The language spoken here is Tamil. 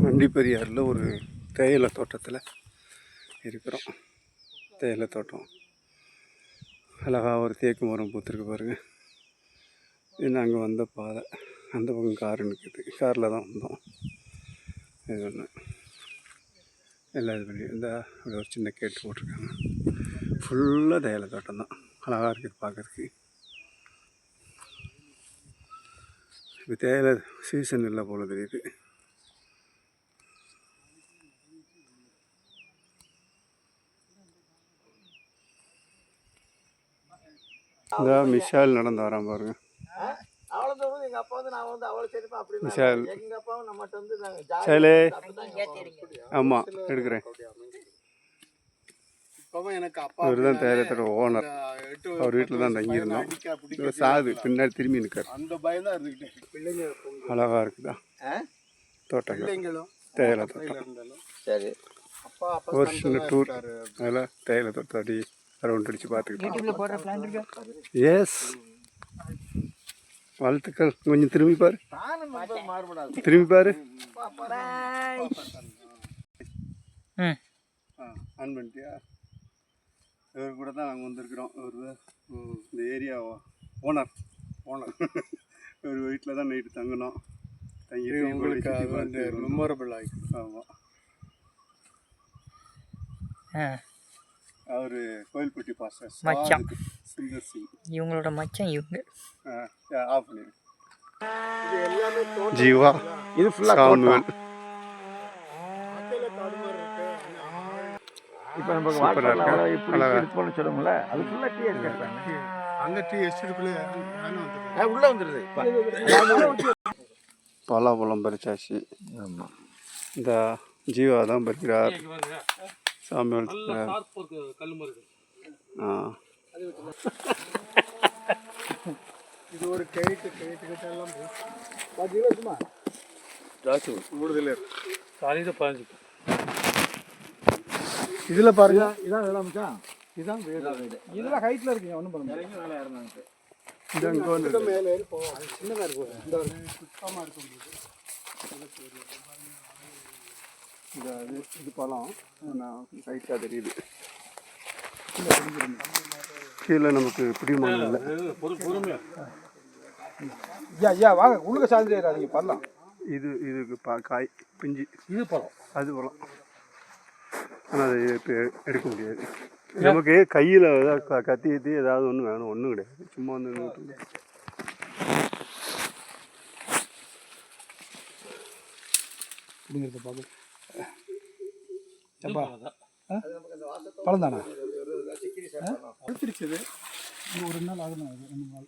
வண்டிப்பெரியாரில் ஒரு தேயிலை தோட்டத்தில் இருக்கிறோம். தேயிலை தோட்டம் அழகாக ஒரு தேக்கு மரம் பூத்துருக்கு பாருங்கள். இது நாங்கள் வந்த பாதை. அந்த பக்கம் கார் நிற்குது. காரில் தான் வந்தோம். இது ஒன்று எல்லாம் இது பண்ணி இந்த ஒரு சின்ன கேட்டு போட்டிருக்காங்க. ஃபுல்லாக தேயிலை தோட்டம் தான். அழகாக இருக்குது பார்க்குறதுக்கு. இப்போ தேயிலை சீசன் இல்லை போல தெரியுது. இந்த மிஷால் நடந்து வரான் பாருங்க. மிஷால் ஆமாம் எடுக்கிறேன். இவர் தான் தேயிலை ஓனர். அவர் வீட்டில் தான் தங்கியிருந்தோம். சாது பின்னாடி திரும்பி நிற்கார். அழகாக இருக்குதா தோட்டங்கள். தேயிலை தோட்டம். சரி, ஒரு சின்ன டூர் அதில் தேயிலை தோட்டம் அடி ரவுண்ட் அடித்து பார்த்துக்கிட்டோம். எஸ், வாழ்த்துக்கள். கொஞ்சம் திரும்பி பாரு, திரும்பி பாரு. ஆன் பண்ணிட்டியா? இவர் கூட தான் நாங்கள் வந்திருக்கிறோம். இவர் இந்த ஏரியா ஓனர். இவர் வீட்டில் தான் நைட்டு தங்கினோம். தங்கி உங்களுக்கு வந்து மெமரபிள் ஆகி. ஆமாம், அவர் கோயில்பட்டி பாஸ்டர் மச்சான் சுந்தர் சிங். இவங்களோட மச்சான் இவங்க. ஆஃப் பண்ணிடு. ஜீவா இது ஃபுல்லாக சாமுவேல். இப்போ நமக்கு வாட்டர் எப்படி எடுத்துன்னு சொல்லுங்கள, அது ஃபுல்லாக டீ எடுக்கிறாங்க. அங்கே டீ எஸ்டேட்டுக்குள்ளே உள்ளே வந்துடுது. பலாப்பழம் பறிச்சாச்சு. ஆமாம், இந்த ஜீவா தான் பறிக்கிறார். சாமுவேல் இது ஒரு கைட்டு எல்லாம் சும்மா ஜாஸ்தி கூடுதலே காலையில் 15. இதில் பாருங்க, இதான் வேளாமிச்சா, இதுதான் வீடு. இதெல்லாம் ஹைட்டில் இருக்குங்க, ஒன்றும் பண்ண முடியாது. வேலை இருந்தாங்க. இது அங்கே வந்து மேலே போவோம். சின்னதாக இருக்கும். இந்த சுத்தமாக இருக்கும். இது பழம் ஹைட்டாக தெரியுது. கீழே நமக்கு பிடிமான இல்லை. ஐயா வாங்க, உள்ளுக்க சார்ந்து பழம். இதுக்கு காய் பிஞ்சு. இது பழம், அது பழம். ஆனால் அதை இப்போ எடுக்க முடியாது. நமக்கு கையில் ஏதாவது கத்தி ஏதாவது ஒன்று வேணும். ஒன்றும் கிடையாது, சும்மா வந்து அப்படிங்கிறத பார்க்க. பழம் தானே பழுத்திருச்சது. ஒரு 2 நாள் ஆகணும். 2 நாள்